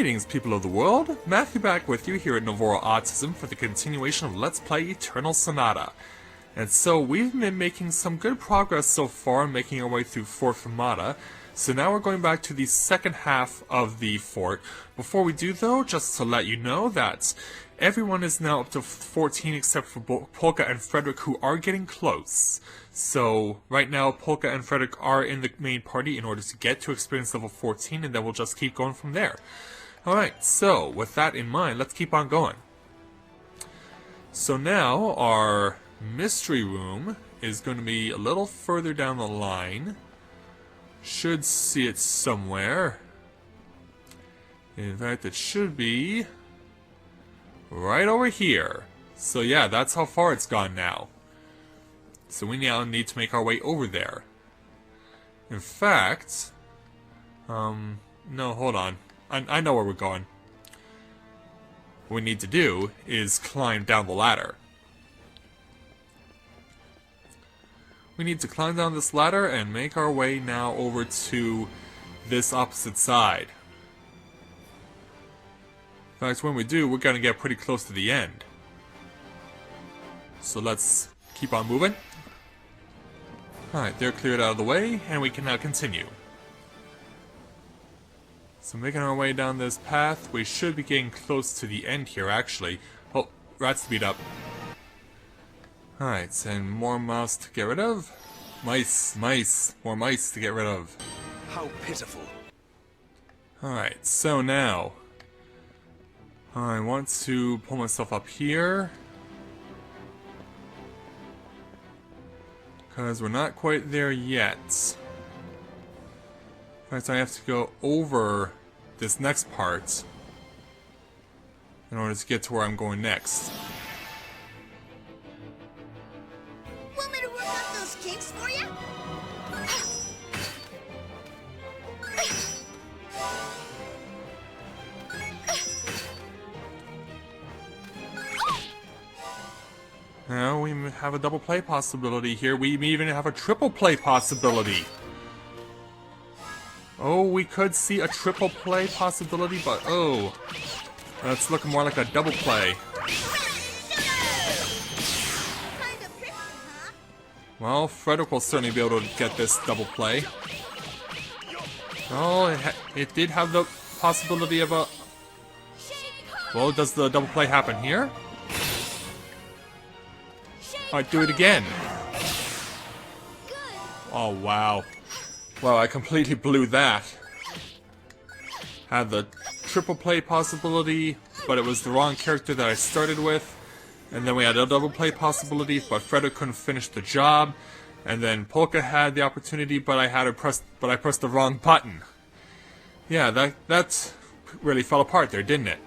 Greetings, people of the world! Matthew back with you here at Novora Autism for the continuation of Let's Play Eternal Sonata. And so, we've been making some good progress so far, making our way through Fort Fermata. So now we're going back to the second half of the fort. Before we do though, just to let you know that everyone is now up to 14 except for Polka and Frederick, who are getting close. So right now Polka and Frederick are in the main party in order to get to experience level 14, and then we'll just keep going from there. Alright, so with that in mind, let's keep on going. So now our mystery room is going to be a little further down the line. Should see it somewhere. In fact, it should be right over here. So yeah, that's how far it's gone now. So we now need to make our way over there. In fact, no, hold on. I know where we're going. What we need to do is climb down the ladder. We need to climb down this ladder and make our way now over to this opposite side. In fact, when we do, we're going to get pretty close to the end. So let's keep on moving. Alright, they're cleared out of the way, and we can now continue. So making our way down this path, we should be getting close to the end here, actually. Oh, rats to beat up. Alright, and more mouse to get rid of. Mice, more mice to get rid of. How pitiful. Alright, so now I want to pull myself up here, because we're not quite there yet. In fact, I have to go over this next part in order to get to where I'm going next. Want me to work out those kinks for you? Now we have a double play possibility here. We even have a triple play possibility. Oh, we could see a triple play possibility, but oh, that's looking more like a double play. Well, Frederick will certainly be able to get this double play. Oh, it did have the possibility of a... Well, does the double play happen here? Alright, do it again. Oh, wow. Wow, I completely blew that. Had the triple play possibility, but it was the wrong character that I started with. And then we had a double play possibility, but Frederick couldn't finish the job. And then Polka had the opportunity, but I pressed the wrong button. Yeah, that really fell apart there, didn't it?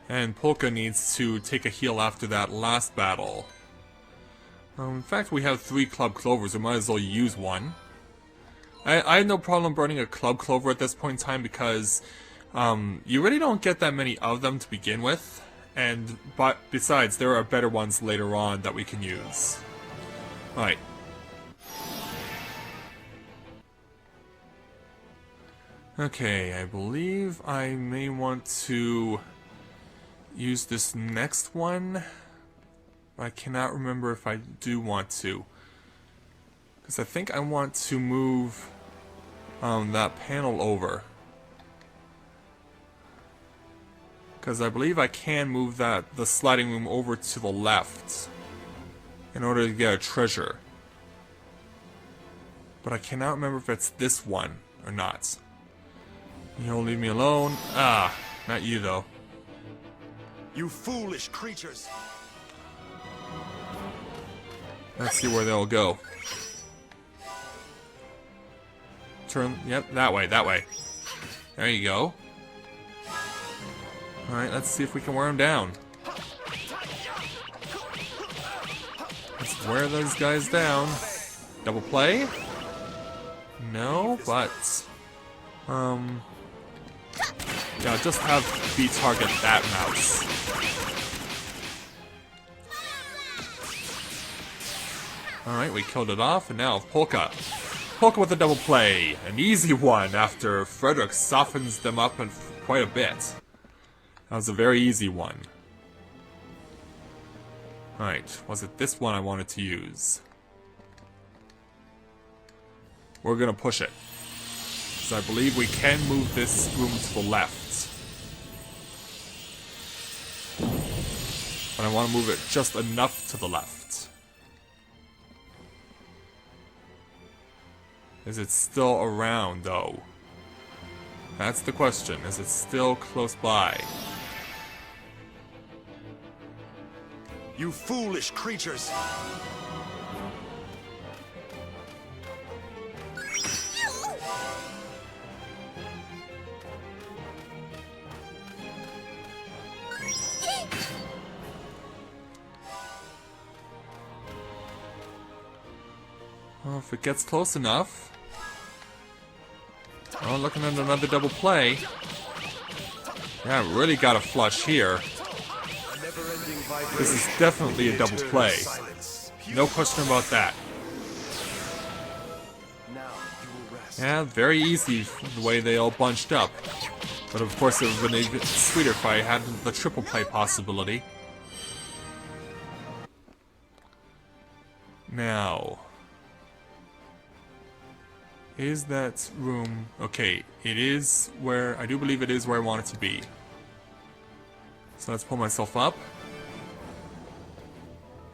And Polka needs to take a heal after that last battle. In fact, we have 3 Club Clovers, we might as well use one. I had no problem burning a Club Clover at this point in time because you really don't get that many of them to begin with. But besides, there are better ones later on that we can use. Alright. Okay, I believe I may want to use this next one. I cannot remember if I do want to. Because I think I want to move that panel over. Because I believe I can move the sliding room over to the left in order to get a treasure. But I cannot remember if it's this one or not. You don't leave me alone. Ah, not you though. You foolish creatures. Let's see where they'll go. Turn, yep, that way. There you go. Alright, let's see if we can wear them down. Let's wear those guys down. Double play? No, but... yeah, just have B target that mouse. Alright, we killed it off, and now Polka. Polka with a double play. An easy one after Frederick softens them up quite a bit. That was a very easy one. Alright, was it this one I wanted to use? We're gonna push it. So I believe we can move this room to the left. But I want to move it just enough to the left. Is it still around, though? That's the question. Is it still close by? You foolish creatures! Well, if it gets close enough. Oh, looking at another double play. Yeah, really got a flush here. This is definitely a double play. No question about that. Yeah, very easy the way they all bunched up. But of course it would have been even sweeter if I had the triple play possibility. Now... is that room... okay, it is where... I do believe it is where I want it to be. So let's pull myself up.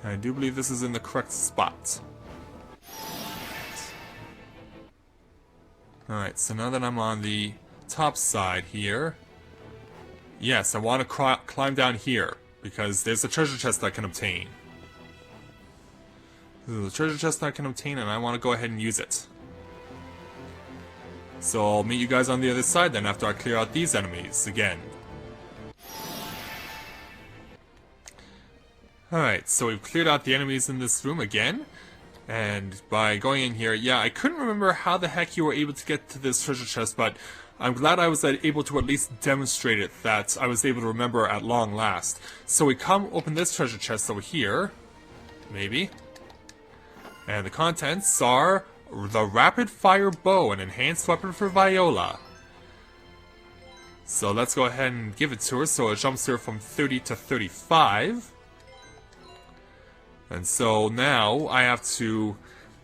I do believe this is in the correct spot. Alright, so now that I'm on the top side here... yes, I want to climb down here, because there's a treasure chest I can obtain. There's a treasure chest I can obtain, and I want to go ahead and use it. So I'll meet you guys on the other side then after I clear out these enemies again. Alright, so we've cleared out the enemies in this room again. And by going in here, yeah, I couldn't remember how the heck you were able to get to this treasure chest, but I'm glad I was able to at least demonstrate it, that I was able to remember at long last. So we come open this treasure chest over here. Maybe. And the contents are... the rapid fire bow, an enhanced weapon for Viola. So let's go ahead and give it to her, so it jumps her from 30 to 35. And so now I have to...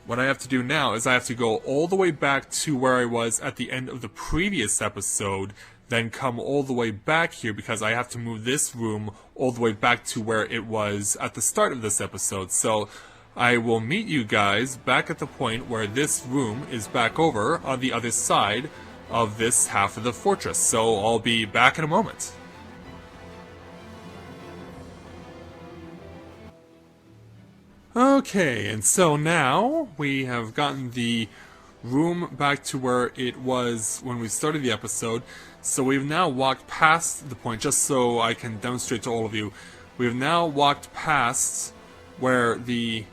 what I have to do now is I have to go all the way back to where I was at the end of the previous episode, then come all the way back here because I have to move this room all the way back to where it was at the start of this episode. So I will meet you guys back at the point where this room is back over on the other side of this half of the fortress. So I'll be back in a moment. Okay, and so now we have gotten the room back to where it was when we started the episode. So we've now walked past the point, just so I can demonstrate to all of you. We've now walked past where the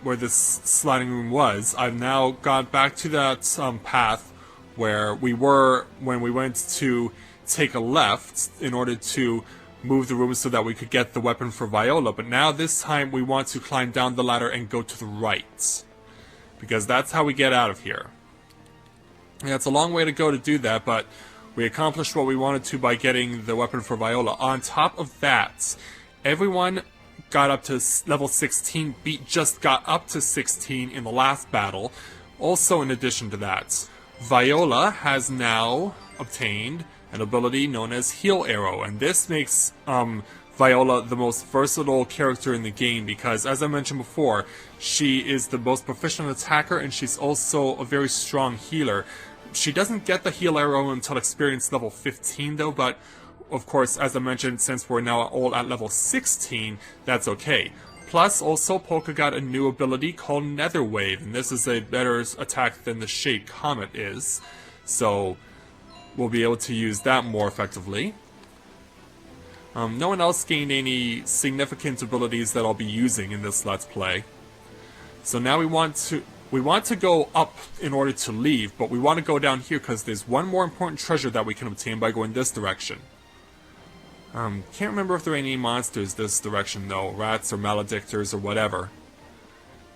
where this sliding room was. I've now gone back to that path where we were when we went to take a left in order to move the room so that we could get the weapon for Viola. But now this time we want to climb down the ladder and go to the right, because that's how we get out of here. Yeah, it's a long way to go to do that, but we accomplished what we wanted to by getting the weapon for Viola. On top of that, everyone got up to level 16. Beat just got up to 16 in the last battle. Also, in addition to that, Viola has now obtained an ability known as Heal Arrow, and this makes Viola the most versatile character in the game because, as I mentioned before, she is the most proficient attacker and she's also a very strong healer. She doesn't get the Heal Arrow until experience level 15 though, but of course, as I mentioned, since we're now all at level 16, that's okay. Plus, also, Polka got a new ability called Nether Wave, and this is a better attack than the Shade Comet is. So we'll be able to use that more effectively. No one else gained any significant abilities that I'll be using in this Let's Play. So now we want to go up in order to leave, but we want to go down here because there's one more important treasure that we can obtain by going this direction. Can't remember if there are any monsters this direction though, rats or maledictors or whatever.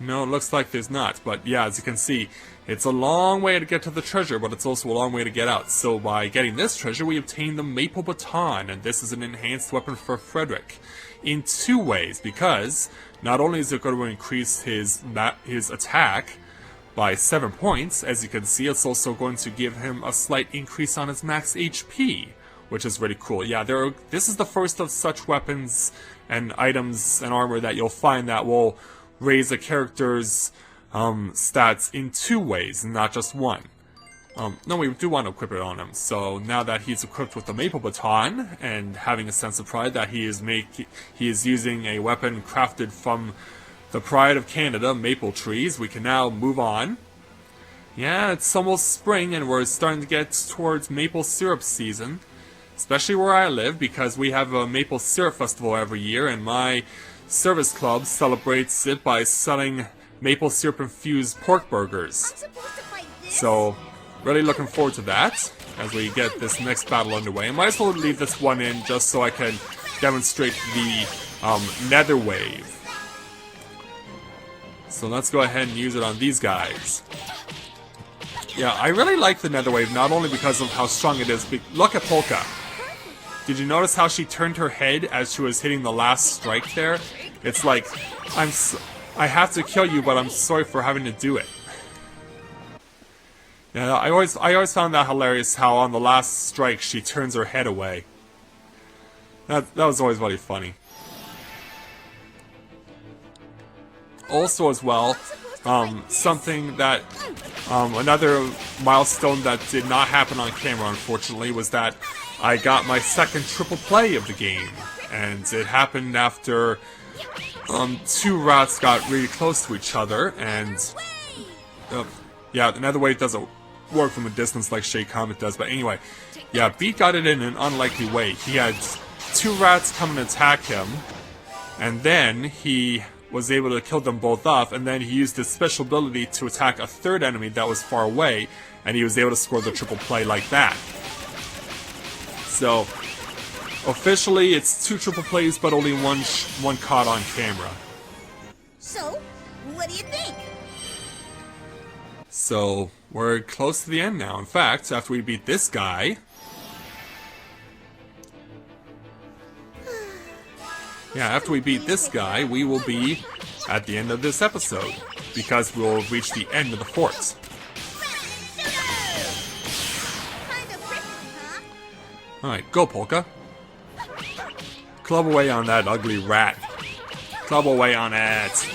No, it looks like there's not. But yeah, as you can see, it's a long way to get to the treasure, but it's also a long way to get out. So by getting this treasure, we obtain the Maple Baton, and this is an enhanced weapon for Frederick. In two ways, because not only is it going to increase his attack by 7 points, as you can see, it's also going to give him a slight increase on his max HP, which is really cool. Yeah, this is the first of such weapons and items and armor that you'll find that will raise a character's stats in two ways, not just one. No, we do want to equip it on him. So now that he's equipped with the Maple Baton and having a sense of pride that he is using a weapon crafted from the pride of Canada, maple trees, we can now move on. Yeah, it's almost spring and we're starting to get towards maple syrup season, especially where I live, because we have a maple syrup festival every year, and my service club celebrates it by selling maple syrup infused pork burgers. I'm supposed to fight this? So, really looking forward to that as we get this next battle underway. I might as well leave this one in just so I can demonstrate the nether wave. So let's go ahead and use it on these guys. Yeah, I really like the nether wave, not only because of how strong it is, but look at Polka. Did you notice how she turned her head as she was hitting the last strike there? It's like, I have to kill you, but I'm sorry for having to do it. Yeah, I always found that hilarious how on the last strike she turns her head away. That was always really funny. Also as well, something that, another milestone that did not happen on camera unfortunately was that I got my second triple play of the game. And it happened after two rats got really close to each other, and yeah, the nether wave doesn't work from a distance like Shay Comet does, but anyway, yeah, Beat got it in an unlikely way. He had two rats come and attack him, and then he was able to kill them both off, and then he used his special ability to attack a third enemy that was far away, and he was able to score the triple play like that. So, officially it's two triple plays, but only one caught on camera. So, what do you think? So, we're close to the end now. In fact, after we beat this guy... Yeah, after we beat this guy, we will be at the end of this episode, because we'll reach the end of the fort. Kind of prickly, huh? Alright, go Polka. Club away on that ugly rat. Club away on it.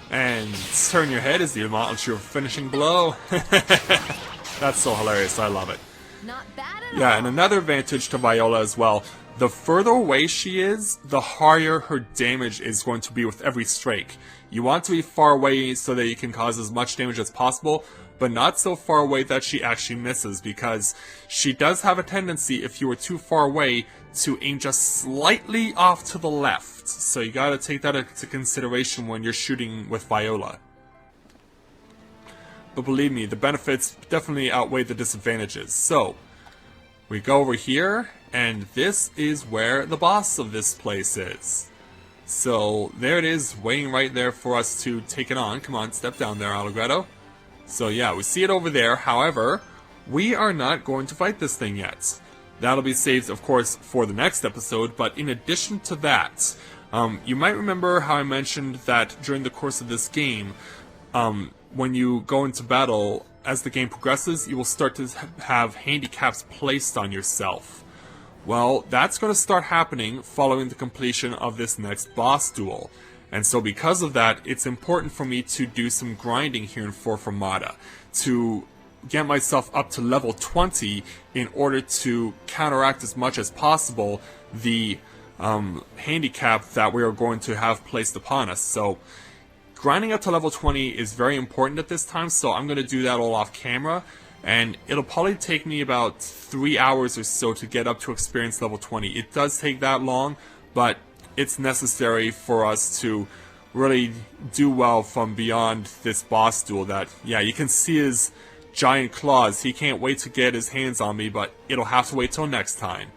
And turn your head as you launch your finishing blow. That's so hilarious, I love it. Not bad at Yeah, all. and another advantage to Viola as well. The further away she is, the higher her damage is going to be with every strike. You want to be far away so that you can cause as much damage as possible, but not so far away that she actually misses, because she does have a tendency, if you were too far away, to aim just slightly off to the left. So you gotta take that into consideration when you're shooting with Viola. But believe me, the benefits definitely outweigh the disadvantages. So, we go over here, and this is where the boss of this place is. So, there it is, waiting right there for us to take it on. Come on, step down there, Allegretto. So yeah, we see it over there. However, we are not going to fight this thing yet. That'll be saved, of course, for the next episode, but in addition to that, you might remember how I mentioned that during the course of this game, when you go into battle, as the game progresses, you will start to have handicaps placed on yourself. Well, that's going to start happening following the completion of this next boss duel. And so because of that, it's important for me to do some grinding here in Fort Fermata to get myself up to level 20 in order to counteract as much as possible the handicap that we are going to have placed upon us. So grinding up to level 20 is very important at this time, so I'm going to do that all off camera, and it'll probably take me about 3 hours or so to get up to experience level 20. It does take that long, but it's necessary for us to really do well from beyond this boss duel. That, yeah, you can see his giant claws. He can't wait to get his hands on me, but it'll have to wait till next time.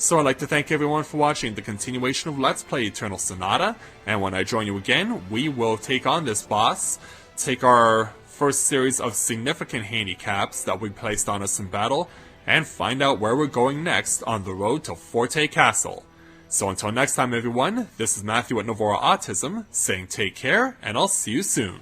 So I'd like to thank everyone for watching the continuation of Let's Play Eternal Sonata, and when I join you again, we will take on this boss, take our first series of significant handicaps that we placed on us in battle, and find out where we're going next on the road to Forte Castle. So until next time everyone, this is Matthew at Novora Autism, saying take care, and I'll see you soon.